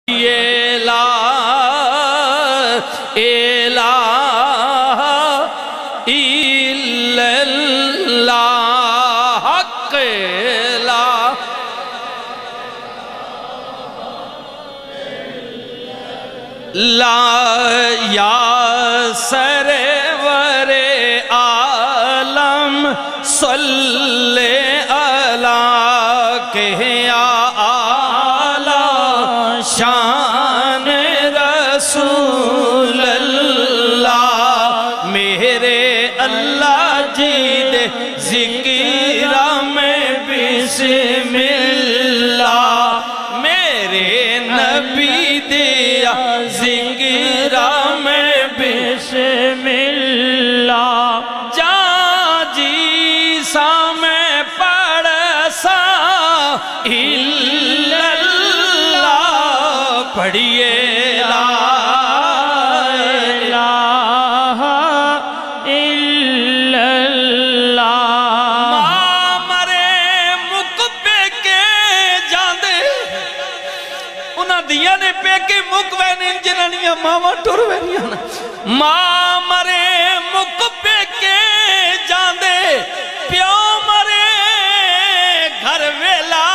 یہ لا الہ الا اللہ حق لا لا یا سرور عالم صلی اللہ کہ یا اعلی شان رسول اللہ میرے اللہ جی دے ذکر میں بسم اللہ میرے نبی دیا ذکر میں بسم اللہ جہاں جی سا میں پڑھ سا الا اللہ پڑھئے لا الہ الا اللہ ماں مرے مقبے کے جاندے انہاں دیا نے پہ کے مقبے نے جنہنیاں ماما ٹور وینیاں ماں مرے مقبے کے جاندے پیو مرے گھر ویلا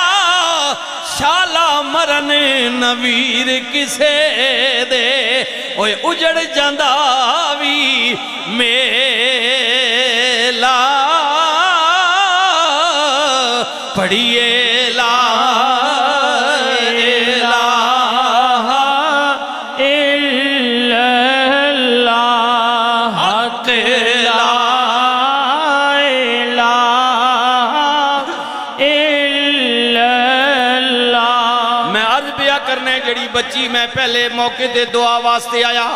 شالا مرن نویر کسے دے اوے اجڑ جانداوی میلا پڑھئے لا جڑی بچی میں پہلے موقع دے دعا واسطے آیا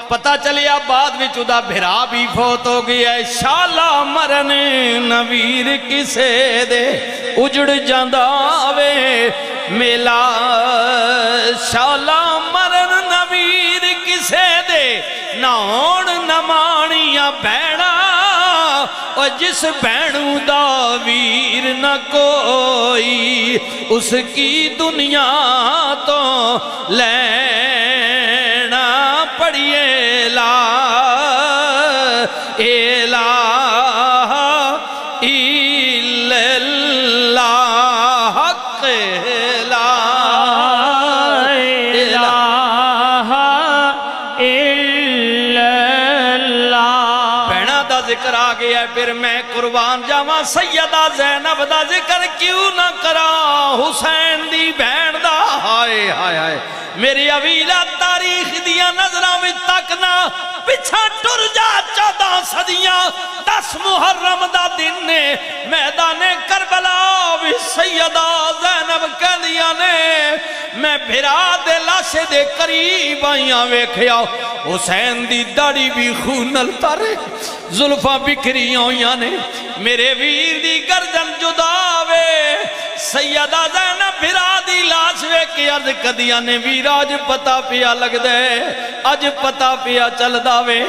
پتہ چلیا بعد میں چودہ بھرا بھی فوت ہو گئی ہے شالا مرن نویر کسے دے اجڑ جانداوے میلا شالا مرن نویر کسے دے ناؤن نمانیاں بینہ اور جس بینوں دا ویر نہ کوئی اس کی دنیا تو لینا پڑھئے لا الہ الا اللہ حق لا الہ الا اللہ بہنہ دا ذکر آ گیا ہے پھر میں قربان جاواں سیدہ زینب دا ذکر کیوں نہ کرا حسین دی بہن دا ہائے ہائے ہائے میری اویلا تاریخ دیا نظرہ میں تکنا پچھا ٹر جا 14 صدیاں 10 محرم دا دن نے میدان کربلا بھی سیدہ زینب کہہ دیا نے میں بھرا دے لاشے دے قریب آئیاں ویکھیا حسین دی داڑی بھی خونل تارے زلفہ بکھری ہویاں نے میرے ویر دی گردن جداوے سیدہ زینب بھرا دی لاش وے کے عرض کدیاں نے ویر آج پتا پیا لگ دے آج پتا پیا چل داوے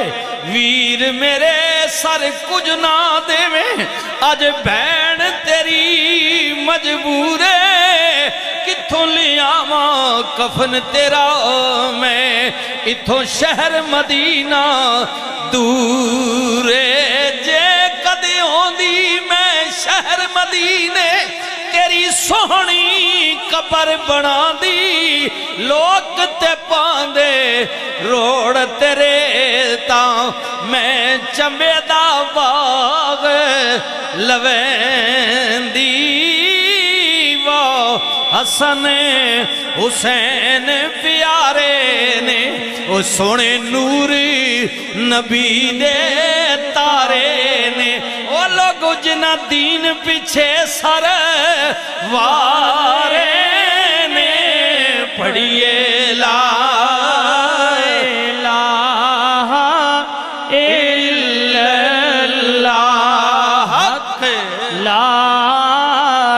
ویر میرے سر کچھ نہ دے میں آج بہن تیری مجبورے کتھوں لیا ماں کفن تیرا میں اتھوں شہر مدینہ دورے جے کدے ہوندی میں شہر مدینے تیری سوہنی قبر بنا دی لوگ تے پاندے روڑ تیرے تاں میں چمبے دا باغ لوین دی وہ حسن حسین پیارے نے وہ سونے نوری نبی دے تارے نے وہ لوگ جنہ دین پیچھے سر وارے نے پڑھئے لا الہ الا اللہ حق لا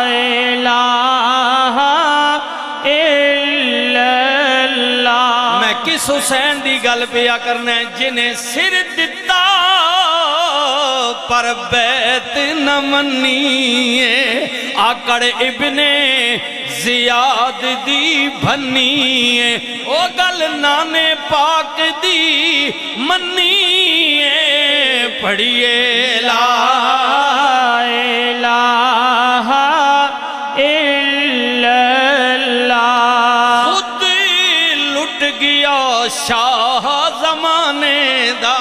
الہ الا اللہ میں کس حسین دی گل پیا کرنا ہے جنہیں سر دتا پر بیت نہ منیے آکڑ ابن زیاد دی بھنیے گل نانے پاک دی منی پڑھیے لا الہ الا اللہ خود لٹ گیا شاہ زمانے دا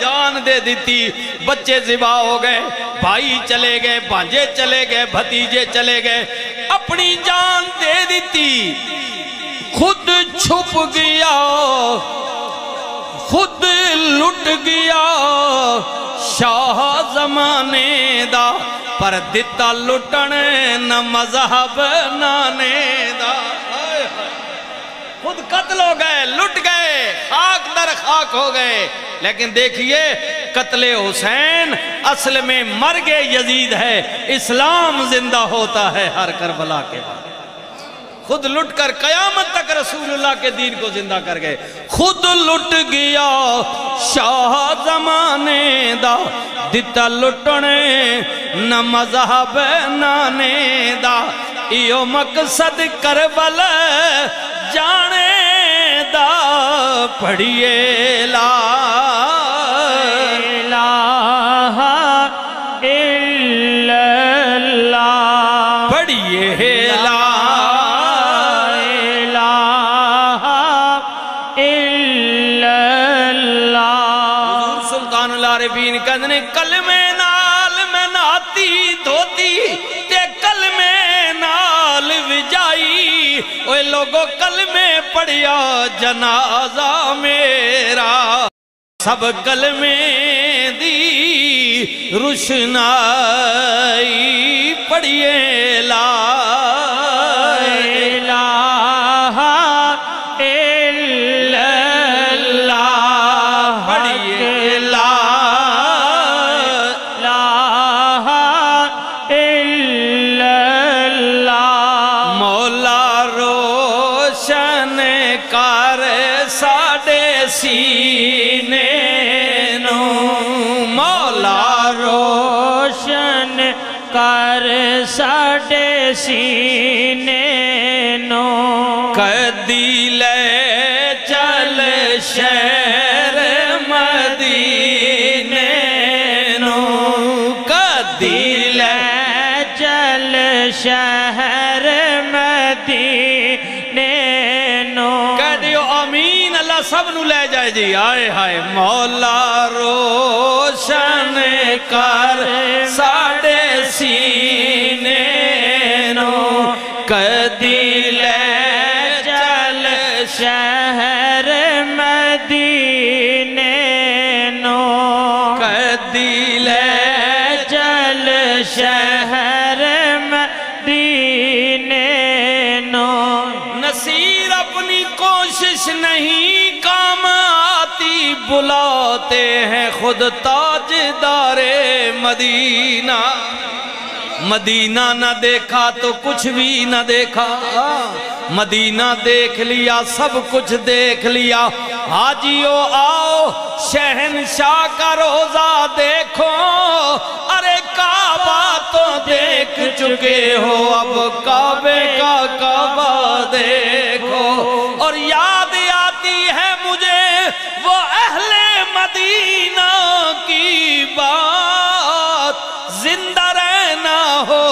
جان دے دیتی بچے ذبح ہو گئے بھائی چلے گئے بھانجے چلے گئے بھتیجے چلے گئے اپنی جان دے دیتی خود چھپ گیا خود لٹ گیا شاہ زمانے دا پر دتا لٹن نہ مذہب نانے دا خود قتل ہو گئے لٹ گئے خاک در خاک ہو گئے لیکن دیکھیے قتل حسین اصل میں مرگ یزید ہے اسلام زندہ ہوتا ہے ہر کربلا کے بعد خود لٹ کر قیامت تک رسول اللہ کے دین کو زندہ کر گئے خود لٹ گیا شاہ زمانے دا دتا لٹنے نہ مذہب نانے دا ایو مقصد کربل جانے دا پڑھیے لا الہ الا اللہ پڑھیے لا الہ الا اللہ سلطان العارفین کہنے کلمے نال میں ناتی دھوتی تے کلمے نال وجائی اوہ لوگوں کلمے پڑھیا جنازہ میرا سب کلمے دی روشنائی پڑھیے لا الہ الا اللہ پڑھیے لا الہ الا اللہ مولا روشن کر ساڑے سینے نو مولا روشن کر ساڑے سینے نو کدی لے چل شہر مدینے نو کدی لے چل شہر مدینے نو کہہ دیو آمین اللہ سب نو لے جائے جی آئے ہائے مولا روشن کر ساڑے سینے نو کدی لے چل شہر مدینے نو کدی لے چل شہر مدینے نو نصیر اپنی کوشش نہیں کام آتی بلاتے ہیں خود تاجدار مدینہ مدینہ نہ دیکھا تو کچھ بھی نہ دیکھا مدینہ دیکھ لیا سب کچھ دیکھ لیا حاجیو آؤ شہنشاہ کا روزہ دیکھو ارے کعبہ تو دیکھ چکے ہو اب کعبے کا کعبہ دیکھو اور یاد آتی ہے مجھے وہ اہل مدینہ کی بات زندہ رہنا ہو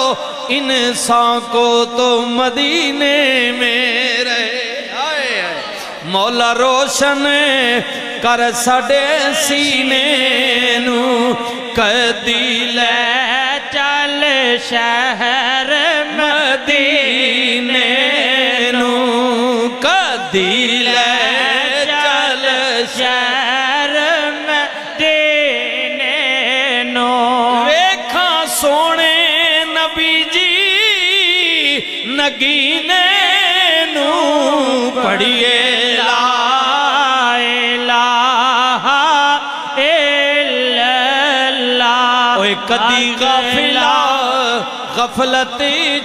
انسان کو تو مدینے میں رہے مولا روشن کر ساڑے سینے نو کدی لے چل شہر مدینے نو کدی لے چل شہر مدینے نو ویکھا سونے نبی جی نگینے نو پڑھیے لا الہ الا اللہ اوہ کدی غفلت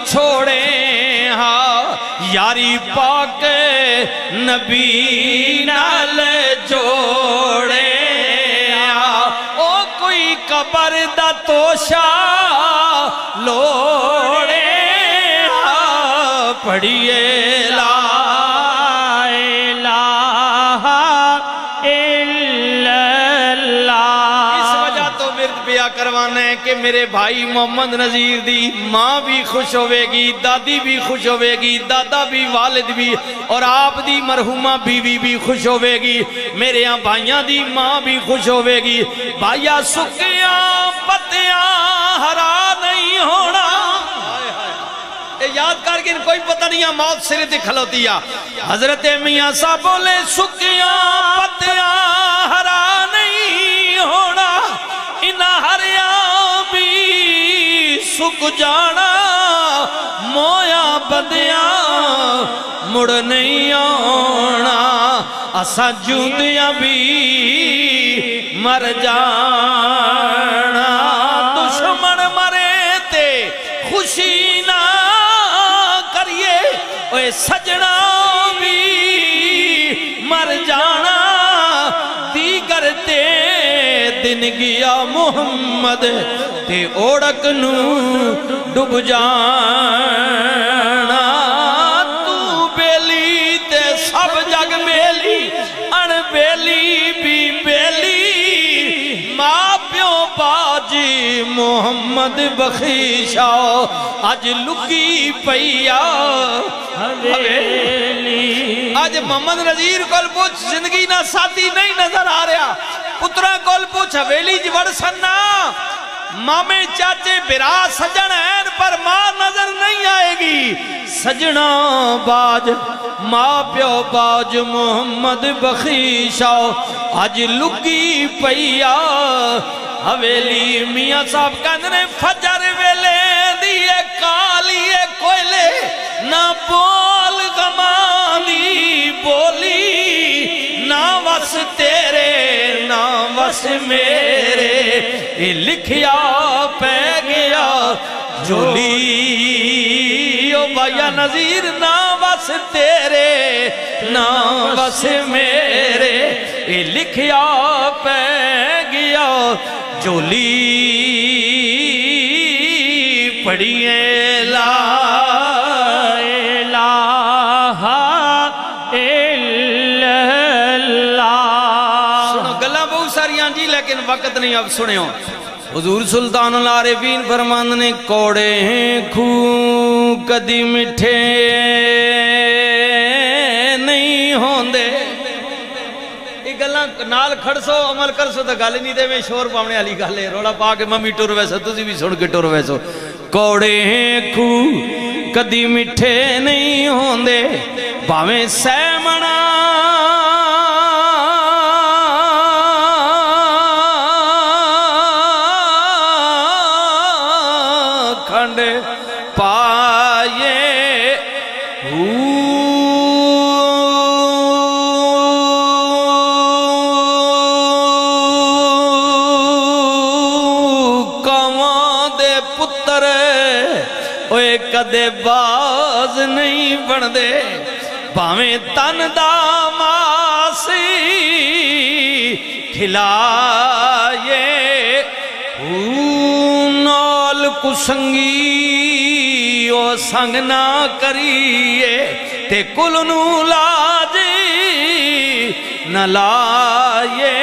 چھوڑے ہاں یاری پاک نبی نال جوڑے ہاں او کوئی قبر دا توشا لوڑے ہاں پڑھیے لا کروانا ہے کہ میرے بھائی محمد نذیر دی ماں بھی خوش ہوئے گی، دادی بھی خوش ہوئے گی، دادا بھی، والد بھی، اور آپ دی مرحومہ بیوی بھی خوش ہوئے گی، میرے یہاں بھائیاں دی ماں بھی خوش ہوئے گی۔ بھائیا سکیاں پتیاں ہرا نہیں ہونا، یاد کر کے کوئی پتہ نہیں ہے، موت سرے دے کھلوتی ہے۔ حضرت میاں صاحب بولے سکیاں پتیاں ہرا نہیں ہونا، انہاں ہریاں بھی سک جانا، مویا بدیاں مڑ نہیں آنا، اسا جوندیاں بھی مر جانا، دشمن مرے تے خوشی نہ کریے، اوے سجنا بھی مر جانا، دیگر تے دن گیا محمد تے اوڑک نو ڈب جانا، تو بیلی تے سب جگ بیلی، ان بیلی بھی بیلی، ماں پیو باجی محمد بخیشا آج لکی پیا حویلی۔ آج محمد نذیر کول پوچھ زندگی نہ ساتھی نہیں نظر آ رہا، پترہ کول پوچھ حویلی جوڑ سننا، مامے چاچے برا سجن ہیں پر ماں نظر نہیں آئے گی، سجنہ باج ماں پیو باج محمد بخیشا آج لکی پیا حویلی۔ میاں صاحب کہنے فجر ویلے دیئے کالیے کوئلے، نہ بول غمانی بولی، نہ وس تیرے نہ وس میرے، یہ لکھیا پہ گیا جولی، او بھائیا نذیر نہ وس تیرے نہ وس میرے، یہ لکھیا پہ گیا جولی، پڑھیے لا الہ الا اللہ۔ سنو گلہ بہت ساریاں جی لیکن وقت نہیں، اب سنیں حضور سلطان العارفین فرماند نے کوڑے ہیں کھو کدی مٹھے نہیں ہوندے، گلاں نال کھڑسو عمل کرسو تو گل نہیں دے میں شور پاونے والی گل ہے، روڑا پا کے ممی ٹر ویسو تسی بھی سن کے ٹر ویسو۔ کوڑے ہیں کھو کدی مٹھے نہیں ہوندے، باویں سیمنا کھنڈ پائے کدے باز نہیں بندے، باویں تن دا ماسی کھلائے، نال کسنگی او سنگ نہ کریے، تے کل نو لاجی نہ لائے،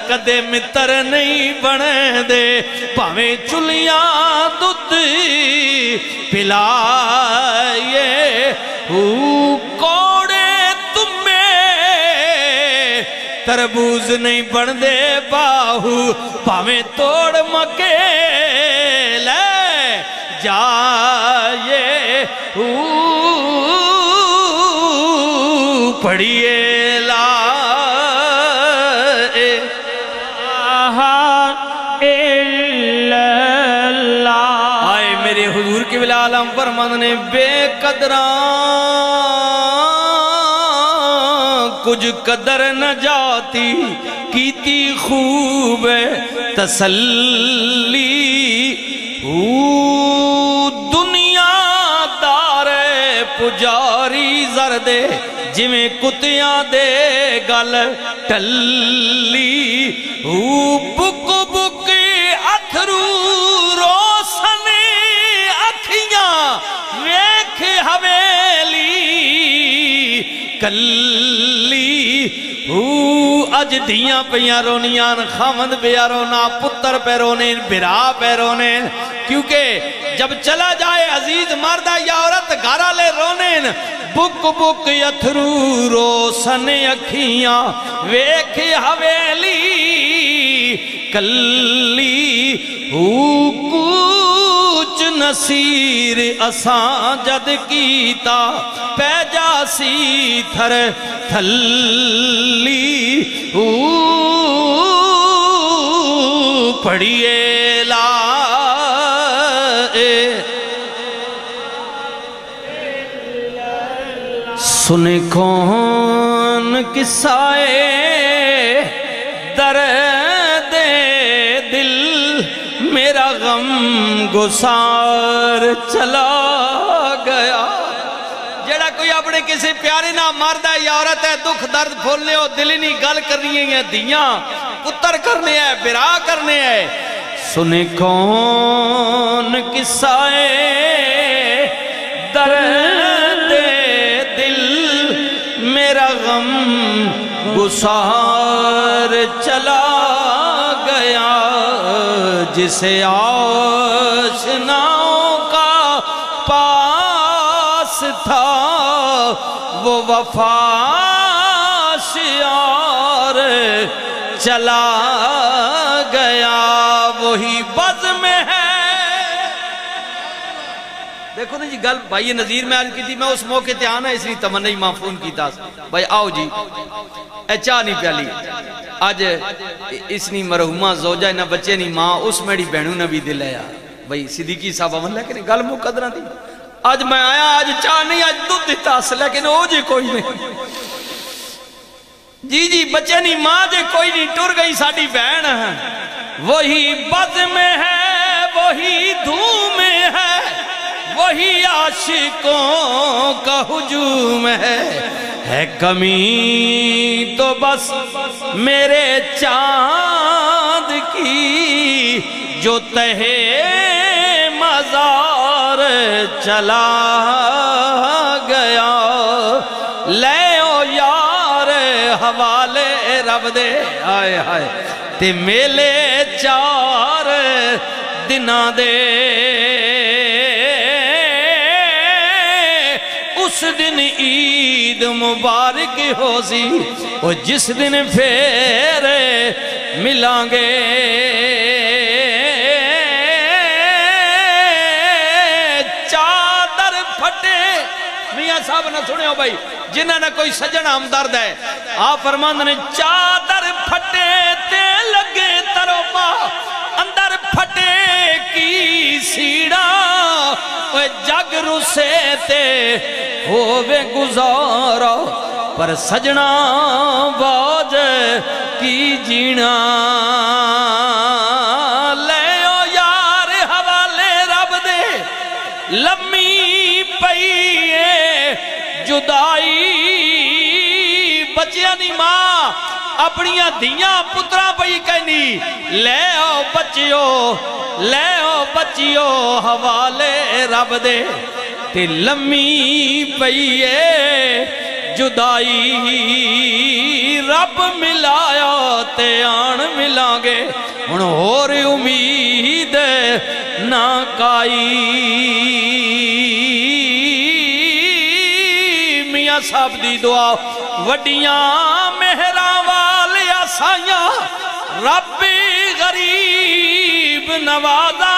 کدے متر نہیں بنے دے، پاویں چلیاں دودھ پلائے، کوڑے تمہیں تربوز نہیں بن دے باہو، پاویں توڑ مکے لے جائے، پڑھیے عالم فرماند نے بے قدران کچھ قدر نہ جاتی، کیتی خوب تسلی، دنیا دار پجاری زردے جویں کتیاں دے گل ٹلی بک بک اتھرو روسن اکھیاں ویکھ حویلی کلی اج دیاں پیاں رونیان خامد بیا رونا پتر پہ رونے برا پہ رونے کیونکہ جب چلا جائے عزیز مردہ یا عورت گھرہ لے رونے بک بک اتھرو روسن اکھیاں ویکھ حویلی کلی کوچ نصیر اساں جد کیتا پہ جاسی تھر تھلی پڑھئے لا سنے کون قصائے درد دل میرا غم گسار چلا گیا جیڑا کوئی اپنے کسی پیارے نہ مرد ہے یا عورت ہے دکھ درد پھولنے ہو دل نہیں گل کرنی ہے دیاں پتر کرنے ہے برا کرنے ہے سنے کون قصائے درد دل میرا غم گسار چلا گیا جسے آشناؤں کا پاس تھا وہ وفا شیار چلا گیا وہی بزم ہے دیکھو نا جی گل بھائی نظیر میں آج کی تھی میں اس موقع تے آنا اس لیے تمنی معفون کی تھا بھائی آؤ جی اے چاہ نہیں پیالی آج اس نہیں مرحومہ زوجہ نہ بچے نہیں ماں اس میری بہنوں نے بھی دل ہے بھائی صدیقی صاحب امن لیکن گل مقدرہ تھی آج میں آیا آج چاہ نہیں آج دودھ دیتا لیکن او جی کوئی نہیں جی بچے نہیں ماں جی کوئی نہیں ٹر گئی ساڑی بہن ہے وہی بز میں ہے وہی دھوم میں ہے وہی عاشقوں کا ہجوم ہے کمی تو بس میرے چاند کی جو تہے مزار چلا گیا لے او یار حوالے رب دے آئے آئے تے میلے چار دنہ دے اس دن عید مبارک ہو سی اور جس دن پھر ملیں گے چادر پھٹے میاں صاحب نہ سنے ہو بھائی جنہاں نے کوئی سجن ہمدرد ہے آپ فرماند نے چادر پھٹے تے لگے تروپا اندر پھٹے کی سیڑا جگ رسے تے ہووے گزارا پر سجنا باج کی جینا لے او یار حوالے رب دے لمی پئیے جدائی بچیاں نہیں ماں اپنیاں دیاں پترہ پئی کہنی لے او بچیو حوالے رب دے تے لمی پئیے جدائی رب ملایا تے آن ملان گے ان اور امید نہ کائی میاں صاحب دی دعا وڈیاں مہراں والیا سائیاں رب غریب نوازا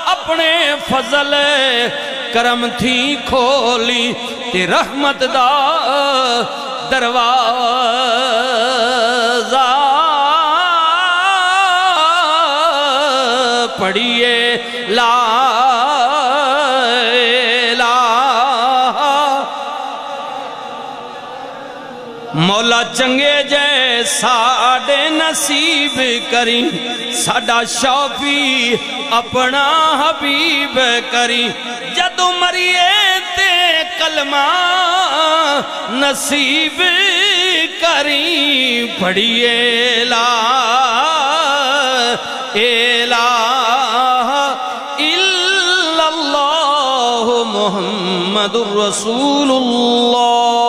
اپنے فضل کرم تھی کھولی تے رحمت دا دروازہ پڑھیے لا مولا چنگے جے ساڑے نصیب کری ساڑا شوفی اپنا حبیب کری جدو مریے تے کلمہ نصیب کریں پڑھیے لا الہ الا اللہ محمد الرسول اللہ